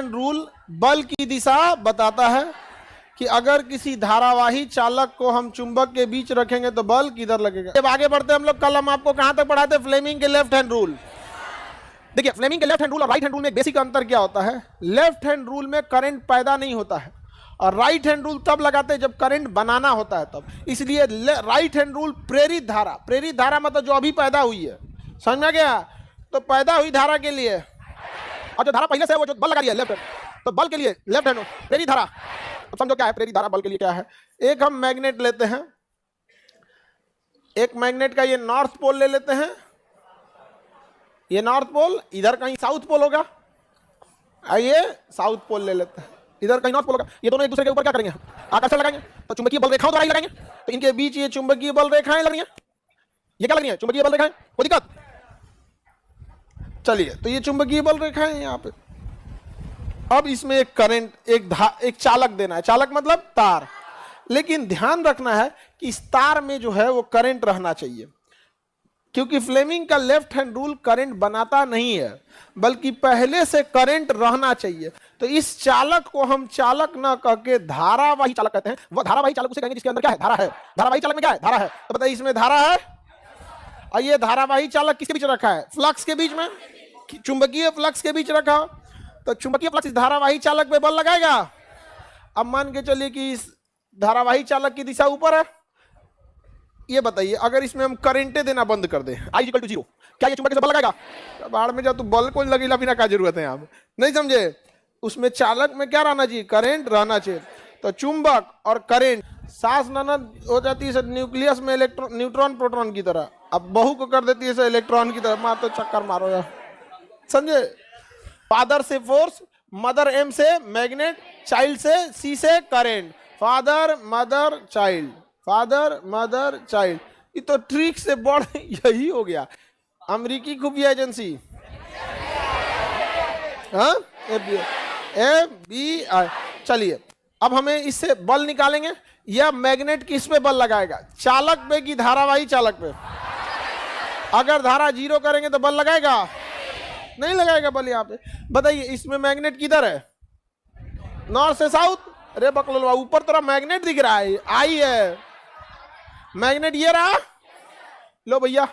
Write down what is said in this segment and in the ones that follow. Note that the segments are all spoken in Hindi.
रूल बल की दिशा बताता है कि अगर किसी धारावाही चालक को हम चुंबक के बीच रखेंगे तो बल किधर लगेगा। जब आगे बढ़ते हम लोग, कल हम आपको कहां तक पढ़ाते हैं? फ्लेमिंग के लेफ्ट हैंड रूल। देखिए, फ्लेमिंग के लेफ्ट हैंड रूल और राइट हैंड रूल में एक बेसिक अंतर क्या होता है? लेफ्ट हैंड रूल में करंट पैदा नहीं होता है और राइट हैंड रूल तब लगाते हैं जब करंट बनाना होता है तब। इसलिए राइट हैंड रूल प्रेरित धारा मतलब जो अभी पैदा हुई है, समझ में गया? तो पैदा हुई धारा के लिए, और जो धारा पहले से है वो जो बल लगा दिया लेफ्ट हैंड, तो बल के लिए लेफ्ट हैंड प्रेरित धारा। अब समझो क्या है प्रेरित धारा, बल के लिए क्या है। एक हम मैग्नेट लेते हैं, एक मैग्नेट का ये नॉर्थ पोल ले लेते हैं, ये नॉर्थ पोल, इधर कहीं साउथ पोल होगा, ये साउथ पोल ले लेते हैं, इधर कहीं नॉर्थ पोल होगा। ये दोनों एक दूसरे के ऊपर क्या करेंगे? आकर्षण लगाएंगे, तो चुंबकीय बल रेखाओं द्वारा ही लगाएंगे। तो इनके बीच ये चुंबकीय बल रेखाएं लग रही हैं, ये क्या लग रही है? चुंबकीय बल रेखाएं। कोई दिक्कत? चलिए, तो ये चुंबकीय बल रेखाएं हैं यहाँ पे। अब इसमें एक करंट, एक चालक देना है। चालक मतलब तार, लेकिन ध्यान रखना है कि इस तार में जो है वो करंट रहना चाहिए, क्योंकि फ्लेमिंग का लेफ्ट हैंड रूल करंट बनाता नहीं है, बल्कि पहले से करंट रहना चाहिए। तो इस चालक को हम चालक ना कह के धारावाही चालक कहते हैं। वह धारावाही चालक उसे कहेंगे जिसके अंदर क्या है? धारा है। धारावाही चालक में क्या है? धारा है। तो बताइए, इसमें धारा है और ये धारावाही चालक किसके बीच रखा है? फ्लक्स के बीच में, चुंबकीय फ्लक्स के बीच रखा। तो चुंबकीय फ्लक्स इस धारावाही चालक पे बल लगाएगा। अब मान के चलिए कि इस धारावाही चालक की दिशा ऊपर है। ये बताइए, अगर इसमें हम करंटे देना बंद कर दें, I = 0, क्या ये चुंबक से बल लगाएगा? बाहर में जब तू बल को लगेगा बिना क्या जरूरत है? आप नहीं समझे? उसमें चालक में क्या रहना चाहिए? करंट रहना चाहिए। तो चुंबक और करंट सास ननद हो जाती है न्यूक्लियस में न्यूट्रॉन प्रोटॉन की तरह। अब बहू को कर देती है इलेक्ट्रॉन की तरह। मार तो चक्कर मारो यार, समझे? फादर से फोर्स, मदर M से मैग्नेट, चाइल्ड से C से current. Father mother child, father mother child. ये तो ट्रिक से बड़ यही हो गया। अमेरिकी खुफिया एजेंसी, हाँ, FBI। चलिए, अब हमें इससे बल निकालेंगे। यह मैग्नेट किस पे बल लगाएगा? चालक पे कि धारावाही चालक पे? अगर धारा 0 करेंगे तो बल लगाएगा? नहीं लगाएगा बल यहाँ पे। बताइए, इसमें मैग्नेट किधर है? नॉर्थ से साउथ। अरे बकलोलवा, ऊपर तरफ मैग्नेट दिख रहा है, आई है मैग्नेट, ये रहा। लो भैया,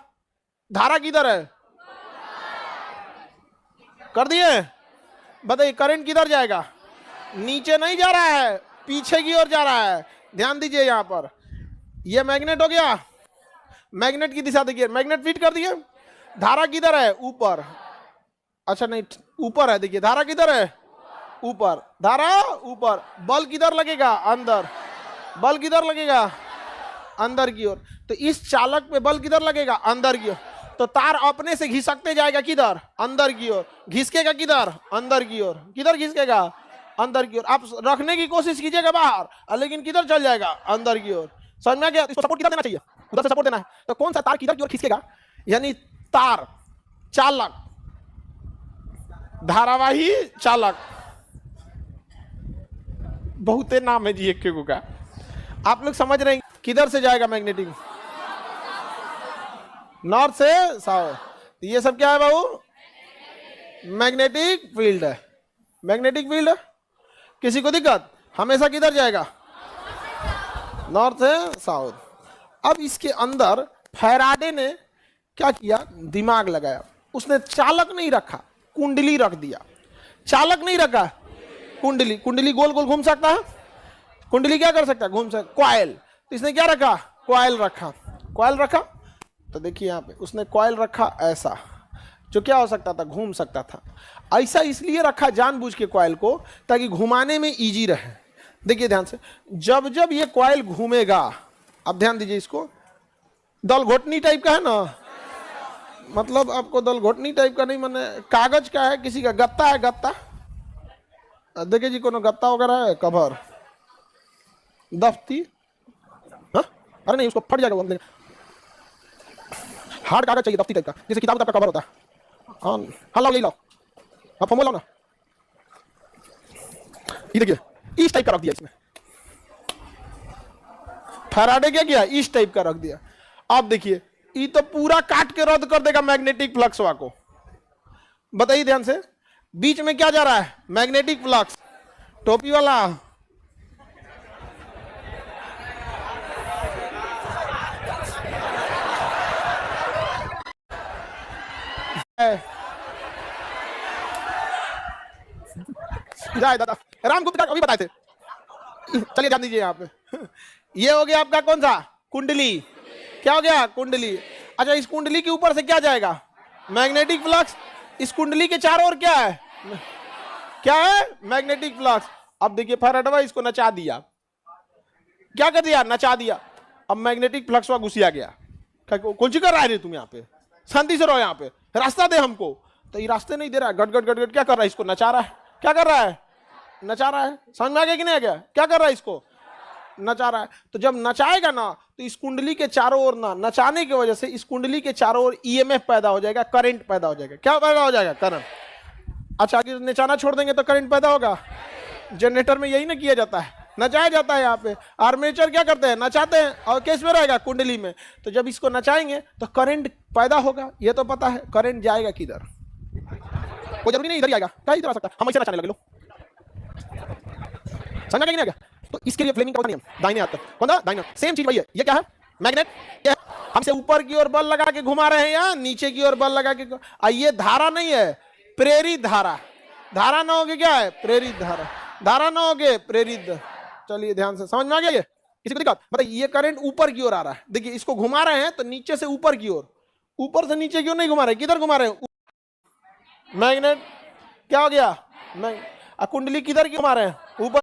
धारा किधर है? कर दिए। बताइए, करंट किधर जाएगा? नीचे नहीं जा रहा है, पीछे की ओर जा रहा है। ध्यान दीजिए, यहां पर ये मैग्नेट हो गया। मैग्नेट की दिशा देखिए, मैग्नेट फिट कर दिए। धारा किधर है? ऊपर। अच्छा नहीं, ऊपर है। देखिए, धारा किधर है? ऊपर। धारा ऊपर। बल किधर लगेगा? अंदर। बल किधर लगेगा? अंदर की ओर। तो इस चालक पे बल किधर लगेगा? अंदर की ओर। तो तार अपने से घिसकते जाएगा किधर? अंदर की ओर। घिसकेगा किधर? अंदर की ओर। किधर घिसकेगा? अंदर की ओर। आप रखने की कोशिश कीजिएगा बाहर, लेकिन किधर चल जाएगा? अंदर की ओर। समझ में आ गया? इसको सपोर्ट किधर देना चाहिए? उधर से सपोर्ट देना है। तो कौन सा तार किधर की ओर खिसकेगा? यानी तार, चालक, धारावाही चालक, बहुते नाम है जी एक के का। आप लोग समझ रहे हैं किधर से जाएगा मैग्नेटिक? नॉर्थ से साउथ। ये सब क्या है बाबू? मैग्नेटिक फील्ड है। मैग्नेटिक फील्ड है। किसी को दिक्कत? हमेशा किधर जाएगा? नॉर्थ से साउथ। अब इसके अंदर फैराडे ने क्या किया? दिमाग लगाया। उसने चालक नहीं रखा, कुंडली रख दिया। चालक नहीं रखा, कुंडली। कुंडली गोल गोल घूम सकता है। कुंडली क्या कर सकता है? घूम सकता। कॉइल, तो इसने क्या रखा? कॉइल रखा। कॉइल रखा, तो देखिए यहाँ पे उसने कॉइल रखा ऐसा, जो क्या हो सकता था? घूम सकता था। ऐसा इसलिए रखा जानबूझ के कॉइल को, ताकि घुमाने में इजी रहे। देखिए ध्यान से, जब जब ये कॉइल घूमेगा, अब ध्यान दीजिए, इसको दल घोटनी टाइप का है ना, मतलब आपको दल घोटनी टाइप का नहीं, मैंने कागज का है, किसी का गत्ता है, गत्ता। देखिए जी, कोनो गत्ता वगैरह है, कवर, दफ्ती, हाँ? अरे नहीं, उसको फट जाएगा वो। हार्ड कागज चाहिए, दफ्ती टाइप का, जैसे किताब का कवर होता है। हाँ हाँ, लाओ, यही लाओ। आप फॉर्मूला लाओ ना। ये देखिए, इस टाइप का रख दिया इसमें। फैराडे क्या किया? इस टाइप का रख दिया। अब देखिए, ये तो पूरा काट के रद्द कर देगा मैग्नेटिक फ्लक्स को। बताइए ध्यान से, बीच में क्या जा रहा है? Magnetic flux. टोपी वाला जाए दादा, रामगुप्त का कभी बताए थे। चलिए जान दीजिए आप। ये हो गया आपका कौन सा? कुंडली। क्या हो गया? कुंडली। अच्छा, इस कुंडली के ऊपर से क्या जाएगा? Magnetic flux. इस कुंडली के चारों ओर क्या है? क्या है? Magnetic flux. अब देखिए फैराडे इसको नचा दिया। क्या कर दिया? नचा दिया। अब मैग्नेटिक फ्लक्स वहां घुसिया गया। कौन सी कर रहा है तुम यहाँ पे? शांति से रहो, यहाँ पे रास्ता दे हमको। तो ये रास्ते नहीं दे रहा है, गट गट गट गट क्या कर रहा है? इसको नचा रहा है। क्या कर रहा है? नचा रहा है। समझ में आ गया कि नहीं आ गया? क्या कर रहा है? इसको नचा रहा है। तो जब नचाएगा ना तो इस कुंडली के चारों ओर ना, नचाने की वजह से इस कुंडली के चारों ओर ईएमएफ पैदा हो जाएगा, करंट पैदा हो जाएगा। क्या पैदा हो जाएगा? करंट। अच्छा, अगर नचाना छोड़ देंगे तो करंट पैदा होगा? जनरेटर में यही ना किया जाता है, नचाया जाता है। यहाँ पे आर्मेचर क्या करते हैं? नचाते हैं। और किस में रहेगा? कुंडली में। तो जब इसको नचाएंगे तो करंट पैदा होगा, ये तो पता है। करंट जाएगा किधर? कोई जरूरी नहीं इधर ही आएगा, क्या इधर आ सकता है? हम ऐसे नचाने लगे लो। समझा कि नहीं आ गया? तो इसके लिए फ्लेमिंग का नियम, दाहिने हाथ का कौन सा? दाहिना। सेम चीज वही है। ये क्या है? मैग्नेट। ये हमसे ऊपर की ओर बल लगा के घुमा रहे हैं या नीचे की ओर बल लगा के? ये धारा नहीं है, प्रेरित धारा। धारा ना होगी क्या है? प्रेरित धारा। धारा ना होगे, प्रेरित। चलिए ध्यान से समझ में आ गया? ये किसी को दिक्कत? बताइए, ये करंट ऊपर की ओर आ रहा है। देखिए इसको घुमा रहे हैं तो नीचे से ऊपर की ओर, ऊपर से नीचे की ओर नहीं घुमा रहे। किधर घुमा रहे हैं? मैग्नेट। क्या हो गया? कुंडली किधर की घुमा रहे हैं? ऊपर